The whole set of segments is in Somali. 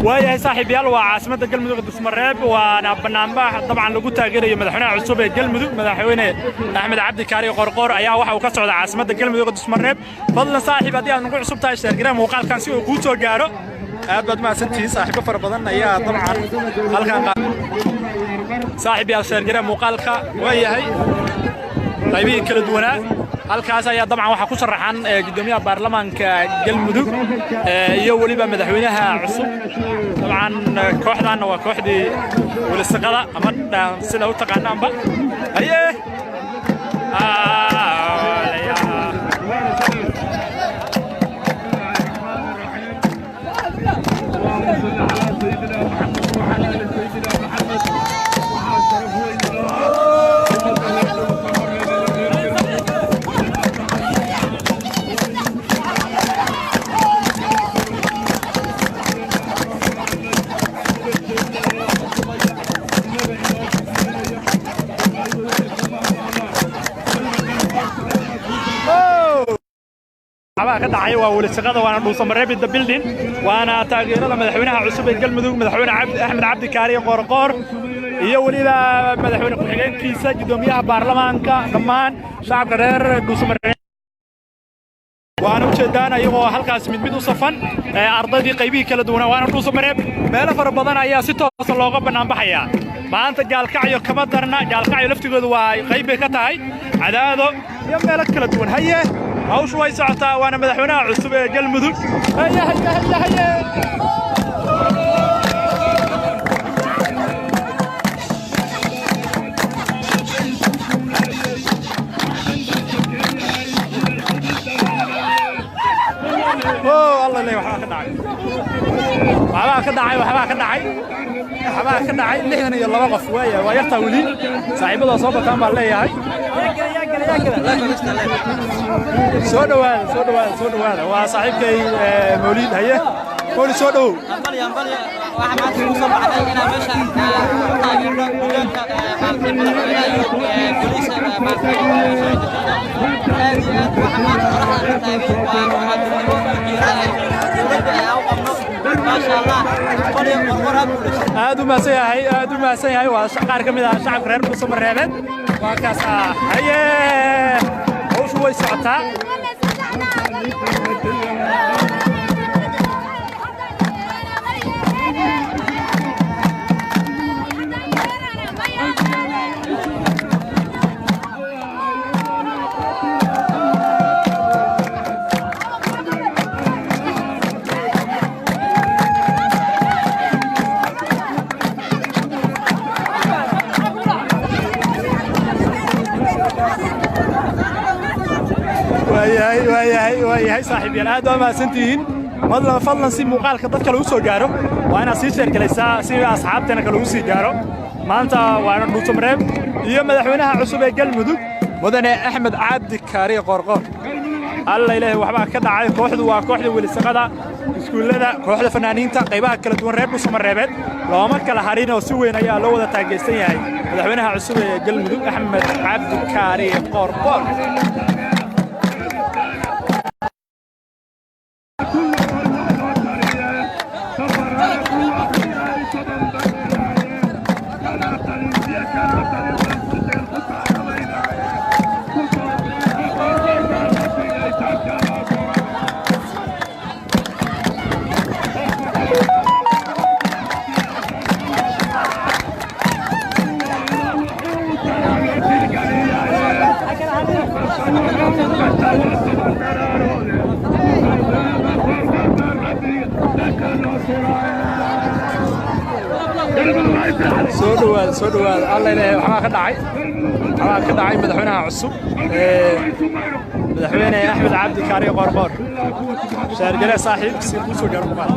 ويا صاحب يلا وعاصمة قلمدوق دوسمريب وانا بنانباح طبعا لو تاgeerayo madaxweynaha cusub ee Galmudug madaxweyne Axmed Cabdi Kaariyo Qorqor ayaa waxa uu ka socda caasimadda Galmudug Dhuusamareeb fadlan saaxiib hadii aad nagu cusub tahay sheergareem muuqaalkan si uu ku soo gaaro aad baad ma santii saaxiibo fara badan ayaa dabcan halkan saaxiib yaa sheergareem muuqaalka wayahay qaybiin kala duwanaa halkaas ayaa dabcan waxa ku sharaxan gudoomiyaha baarlamaanka Galmudug iyo waliba madaxweynaha cusub dabcan kooxdan waa kooxdii walisaqada ama sida u taqaanaanba aye كدعي وولسقada waana Dhuusamareeb the building waana taageerada madaxweynaha cusub ee Galmudug madaxweyne Axmed Cabdi Kaariyo Qorqor iyo waliba madaxweyne ku-xigeenkiisa gudoomiyaha baarlamaanka dhammaan shacabka reer Dhuusamareeb waana u jeedaan ayagoo halkaas mid u safan ardaydii qaybihi kala duwan waana Dhuusamareeb meelo fara badan ayaa si toos ah looga banaan baxaya maanta gaalkacyo kama darna gaalkacyo laftigoodu waa qayb ka tahay cadaado iyo meelo kala duwan haye هاوش واي ساعتها وانا مدحونا عصب قلمدوق هيا هيا هيا هيا اوه الله لي وحبا كدعي لحنا يلا وقف وايا ويرتا ولي صاحبته soo bataan baa leeyahay soo dhawaada waa saaxiibkay Mawlid haye Mawlid soo dhaw waxa maanta ku soo baxday inaan meesha taageerno gudoonka aadu ma sayahay waa qaar kamid ah shacabka reer Dhuusamareeb waa kaas haye hawshu way socotaa وياي صاحبي أنا هذا ما سنتين والله فضلا سي مقالك ضد كلو سو جارو وأنا سيشر كليسا سي أصحابتنا كلو سي جارو مانتا وأنا Dhuusamareeb iyo madaxweynaha cusub ee Galmudug mudane Axmed Cabdi Kaariyo Qorqor الله إلهي وحبا كدعي kooxdu waa kooxda walisaqada iskuulada kooxda fanaaniinta qaybaha kala duwan reer Dhuusamareeb looma kala harin oo si weyn ayaa loo wada taageersan yahay madaxweynaha cusub ee Galmudug Axmed Cabdi Kaariyo Qorqor soo dhawaad alla ilaahay waxba ka dhacay madaxweynaha cusub madaxweyne Axmed Cabdi Kaariyo Qorqor sheergale saaxiib si ku soo gaaro muuqaal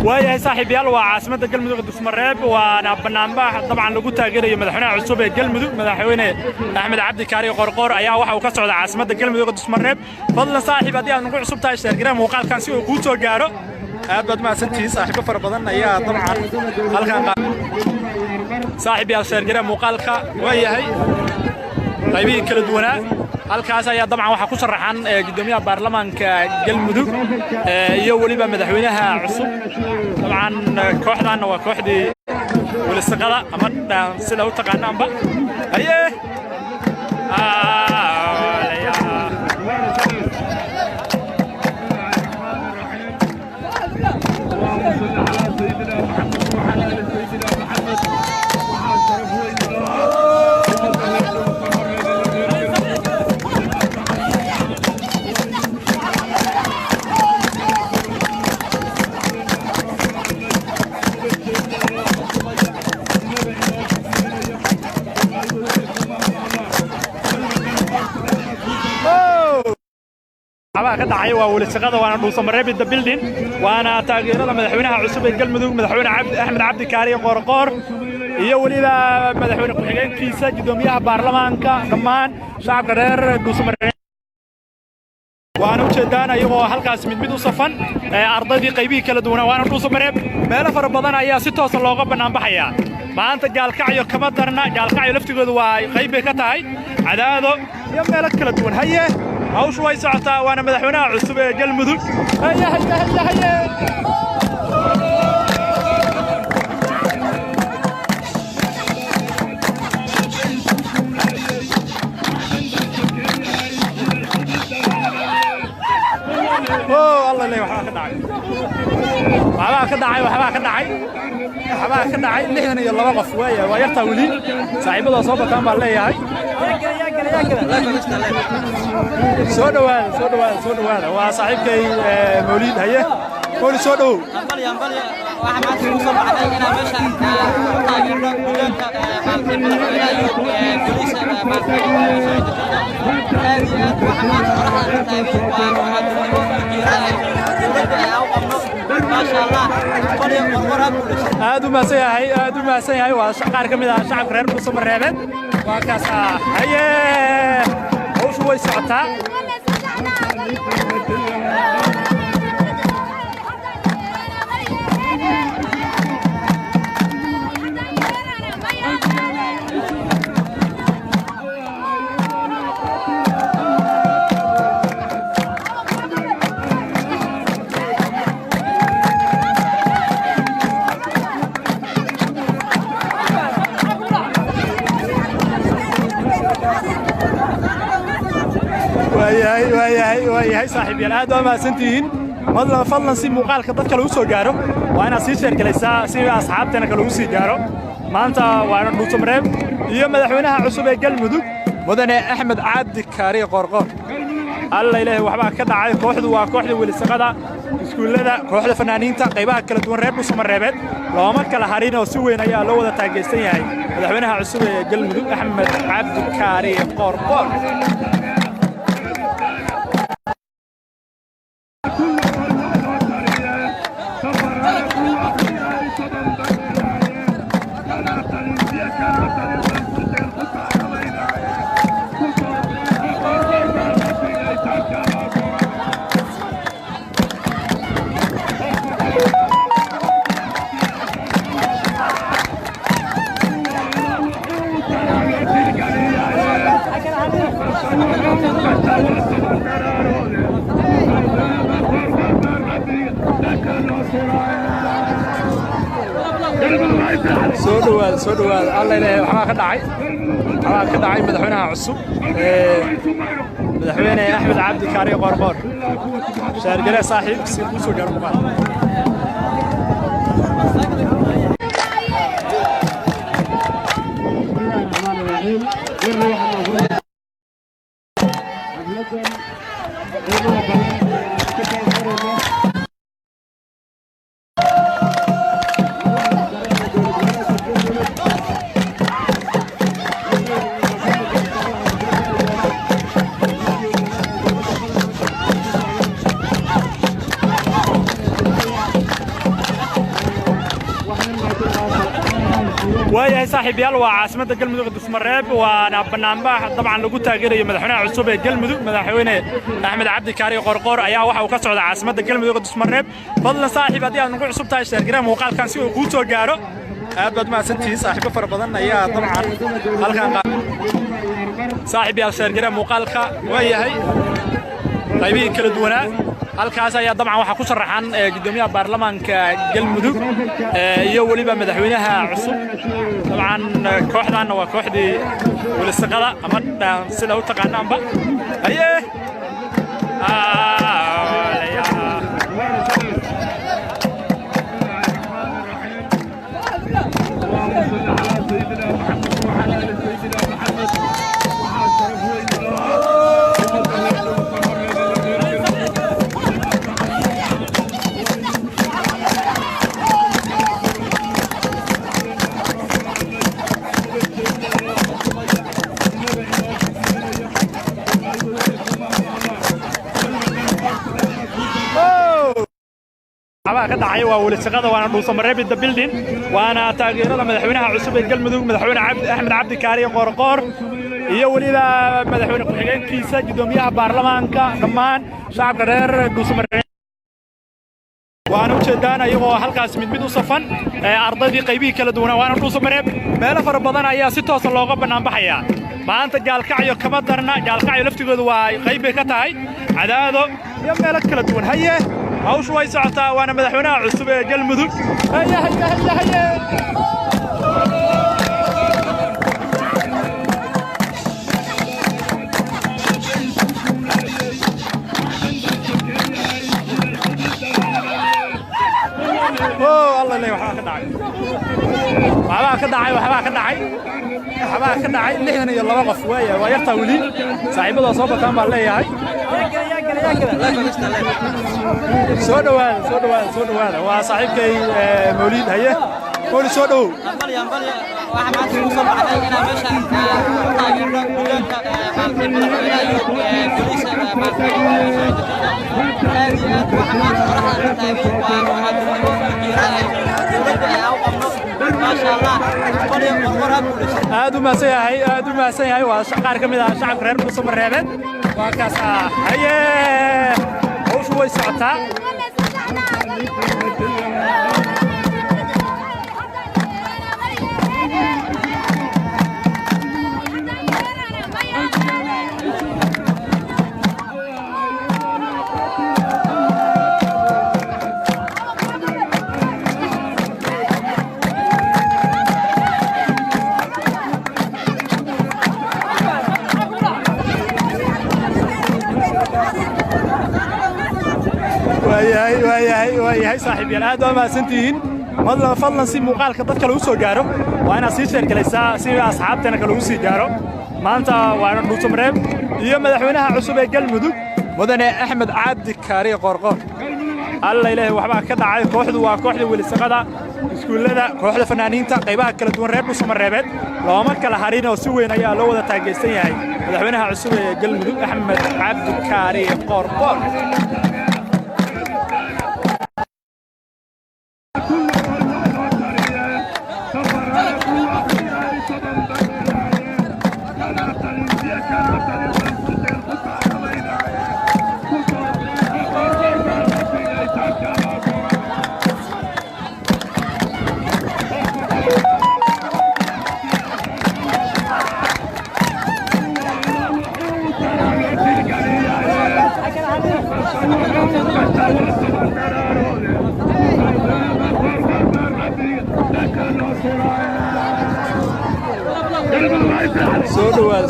waayahay saaxiibayaal waa caasimadda galmudug Dhuusamareeb waana banaanbax dabcan lagu taageerayo madaxweynaha cusub ee galmudug madaxweyne axmed cabdi kaari qorqor ayaa waxa uu ka socda caasimadda galmudug Dhuusamareeb fadlan saaxiib haddii aad nagu cusub tahay sheergareem muuqaalkan si uu kuu soo gaaro aad baad mahadsantihiin saaxiibo fara badan ayaa dabcan halkan saaxiibayaal sheergareem muuqaalka waayahay qaybihii kala duwanaa halkaas ayaa dabcan waxa ku sharaxan gudoomiyaha baarlamaanka galmudug iyo waliba madaxweynaha cusub dabcan kooxdan waa kooxdii walisaqada ama sida u taqaanaanba aye ka dhacay waa walisaqada waana Dhuusamareeb the building waana taageerada madaxweynaha cusub ee galmudug madaxweyne axmed cabdi kaari qorqor iyo waliba madaxweyne ku-xigeenkiisa gudoomiyaha baarlamaanka dhammaan shacabka reer Dhuusamareeb waana u jeedaan ayagoo halkaas mid u safan ardaydii qaybihii kala duwan waana Dhuusamareeb meelo fara badan ayaa si toos looga banaanbaxaya maanta gaalkacyo kama darna gaalkacyo laftigoodu waa qayb ka tahay cadaado iyo meelo kala duwan haye hawshu way socotaa waana madaxweynaha cusub ee galmudug haye الله ليه waxba ka dhacay lixdan iyo laba qof waa yartaa weli saaxiibada soo bataan baa leeyahay soo dhawaada waa saaxiibkay mawliid haye mawliid soo dhawow waxaan maanta ku soo baxday inaan meesha taageerno guddoonka madaxweynaha iyo booliiska aad u mahadsan yahay waa qaar ka mid ah shacabka reer Dhuusamareeb waa kaas haye hawshu way socotaa waayahay saaxiibayaal aad waa mahadsantihiin fadlan si muuqaalka dadka lagu soo gaaro waa inaad sii sheergalaysaa si asxaabteena kale lagu sii gaaro maanta waana Dhuusamareeb iyo madaxweynaha cusub ee galmudug mudane axmed cabdi kaari qorqor alla ilaahay waxba ka dhacay kooxdu waa kooxda walisaqada iskuulada kooxda fanaaniinta qaybaha kala duwan reer Dhuusamareeb looma kala harin oo si weyn ayaa loo wada taageersan yahay madaxweynaha cusub ee galmudug axmed cabdi kaari qorqor soo dhawaada alla ilaahay waxba ka dhacay madaxweynaha cusub madaxweyne axmed cabdi kaari qorqor shaargale saaxiib si ku soo gaaro muuqaal waayahay saaxiibayaal waa caasimadda galmudug Dhuusamareeb waana banaanbax dabcan lagu taageerayo madaxweynaha cusub ee galmudug madaxweyne Axmed Cabdi Kaari Qorqor ayaa waxa uu ka socda caasimadda galmudug Dhuusamareeb fadlan saaxiib haddii aad nagu cusub tahay sheergareem muuqaalkan si uu kuu soo gaaro aad baad mahadsantihiin saaxiibo fara badan ayaa dabcan halkan saaxiibayaal sheergareem muuqaalka waayahay qaybihiin kala duwanaa halkaas ayaa dabcan waxa ku sharaxan gudoomiyaha baarlamaanka galmudug iyo waliba madaxweynaha cusub dabcan kooxdan waa kooxdii walisaqada ama sida u taqaanaanba aye ka dhacay waa walisaqada waana Dhuusamareeb the building waana taageerada madaxweynaha cusub ee galmudug madaxweyne Axmed Cabdi Kaari Qorqor iyo waliba madaxweyne ku-xigeenkiisa gudoomiyaha baarlamaanka dhammaan shacabka reer Dhuusamareeb waana u jeedaan ayagoo halkaas mid u safan ardaydii qaybihii kala duwan waana Dhuusamareeb meelo fara badan ayaa si toos looga banaanbaxaya maanta gaalkacyo kama darna gaalkacyo laftigoodu waa qayb ka tahay cadaado iyo meelo kala duwan haye hawshu way socotaa waana madaxweynaha cusub ee galmudug haye الله ليه waxaa ka dhacay lixdan iyo laba qof weeye waa yartaa weli saaxiibada soo bataan baa leeyahay soo dhawaada waa saaxiibkay mawlid haye mawlid soo dhawow waxaa maanta ugu soo baxday inaan meesha taageerno guddoonka madaxweynaha iyo booliiska aad u mahadsan yahay waa qaar ka mid ah shacabka reer Dhuusamareeb waa kaas haye hawshu way socotaa waayahay saaxiibayaal aad waa mahadsantihiin fadlan si muuqaalka dadka lagu soo gaaro waa inaad sii sheergalaysaa si asxaabteena kale ugu sii gaaro maanta waana Dhuusamareeb iyo madaxweynaha cusub ee galmudug mudane Axmed Cabdi Kaari Qorqor alla ilaahay waxba ka dhacay kooxdu waa kooxda walisaqada iskuulada kooxda fanaaniinta qaybaha kala duwan reer Dhuusamareeb looma kala harin oo si weyn ayaa loo wada taageersan yahay madaxweynaha cusub ee galmudug Axmed Cabdi Kaari Qorqor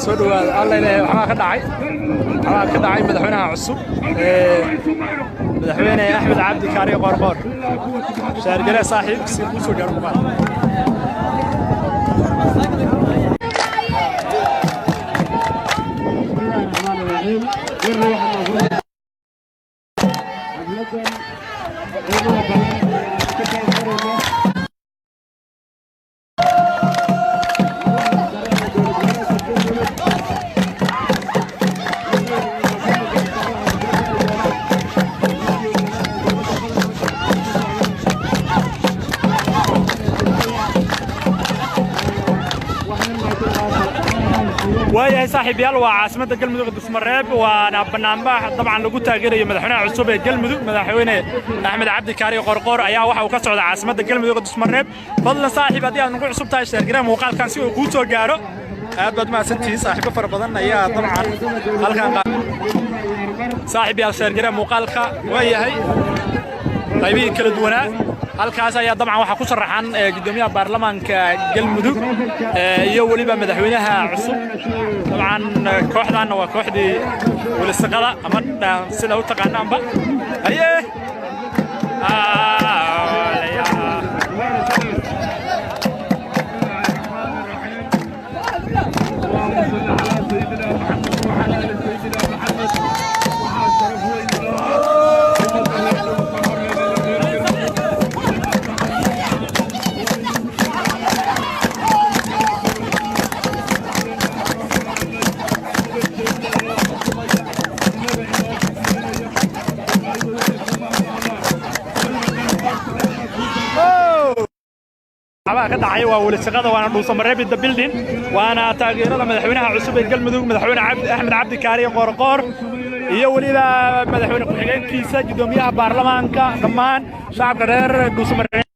soo dhawaada alla ilaahay waxaa ka dhacay madaxweynaha cusub madaxweyne Axmed Cabdi Kaari Qorqor sheergare saaxiib si uu soo gaaro muuqaal صاحب يلا وعاصمة الجلمدوغ Dhuusamareeb وانا بنامباح طبعا lagu taageerayo madaxweynaha cusub ee Galmudug madaxweyne Axmed Cabdi Kaari Qorqor ayaa waxa uu ka socda caasimadda Galmudug Dhuusamareeb fadlan saaxiib hadii aad nagu cusub tahay sheergareem muuqaalkan si uu ku soo gaaro aad baad ma santii saaxiibo fara badan ayaa dabcan halkan saaxiib yaa sheergareem muuqaalka waa yahay qaybihi kala duwanaa halkaas ayaa dabcan waxa ku sharaxan gudoomiyaha baarlamaanka Galmudug iyo waliba madaxweynaha cusub dabcan kooxdan waa kooxdii walisaqada ama sida u taqaanaanba aye ka dhacay waa walisaqada waana Dhuusamareeb the building waana taageerada madaxweynaha cusub ee Galmudug madaxweyne Axmed Cabdi Kaari Qorqor iyo waliba madaxweyne ku-xigeenkiisa gudoomiyaha baarlamaanka dhammaan shacabka reer Dhuusamareeb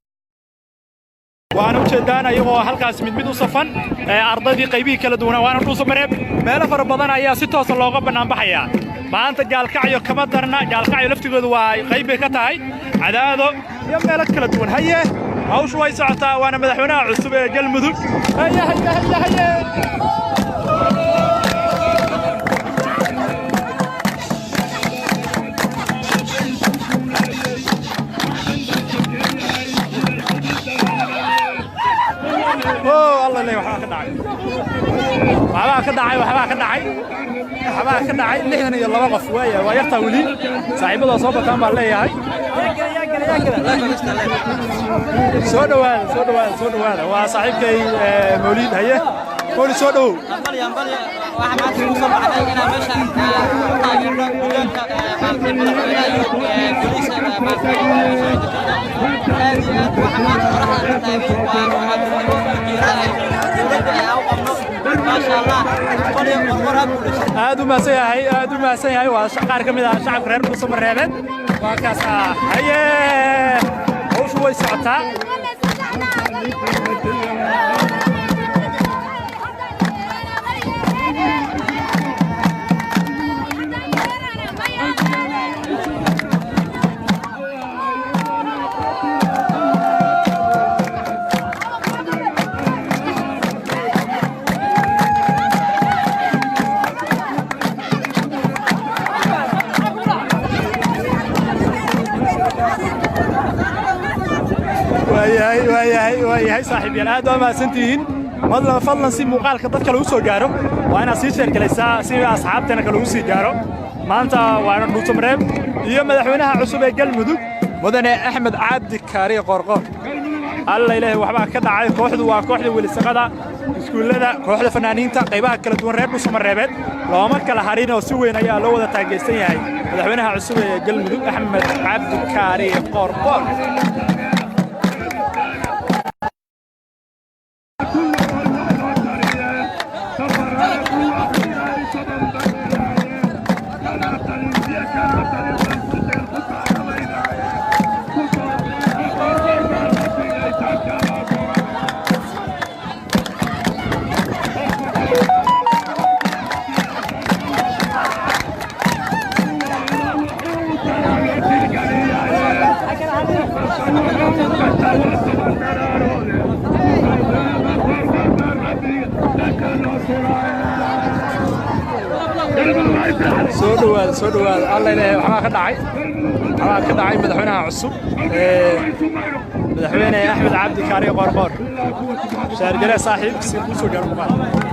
waana u jeedaan ayagoo halkaas mid u safan ardaydii qaybihi kala duwan waana Dhuusamareeb meelo fara badan ayaa si toos looga banaanbaxaya maanta gaalkacyo kama darna gaalkacyo laftigoodu waa qayb ka tahay cadaado iyo meelo kala duwan haye hawshu way socotaa waana madaxweynaha cusub ee Galmudug haye الله ليه waxba ka dhacay lixdan iyo laba qof waa yartaa wali saaxiibada soo bataan baa leeyahay soo dhawaada waa saaxiibkay Mawlid haye Mawlid soo dhaw waxa maanta ku soo baxday inaan meesha taageerno guddoonka madaxweynaha iyo booliska aad u maasan yahay waa qaar ka mid ah shacabka reer Dhuusamareeb waa kaas haye hawshu way socotaa waayahay saaxiibyal aad waa maasantihiin fadlan si muuqaalka dadka lagu soo gaaro waa inaad sii sheergalaysaa si asxaabteena kale ugu sii gaaro maanta waana Dhuusamareeb iyo madaxweynaha cusub ee Galmudug mudane Axmed Cabdi Kaari Qorqor alla ilaahay waxba ka dhacay kooxdu waa kooxda walisaqada iskuulada kooxda fanaaniinta qaybaha kala duwan reer Dhuusamareeb looma kala harin oo si weyn ayaa loo wada taageersan yahay madaxweynaha cusub ee Galmudug Axmed Cabdi Kaari Qorqor soo dhawaada alla ilaahay waxba ka dhacay madaxweynaha cusub madaxweyne Axmed Cabdi Kaari Qorqor sheergare saaxiib si ku soo gaaro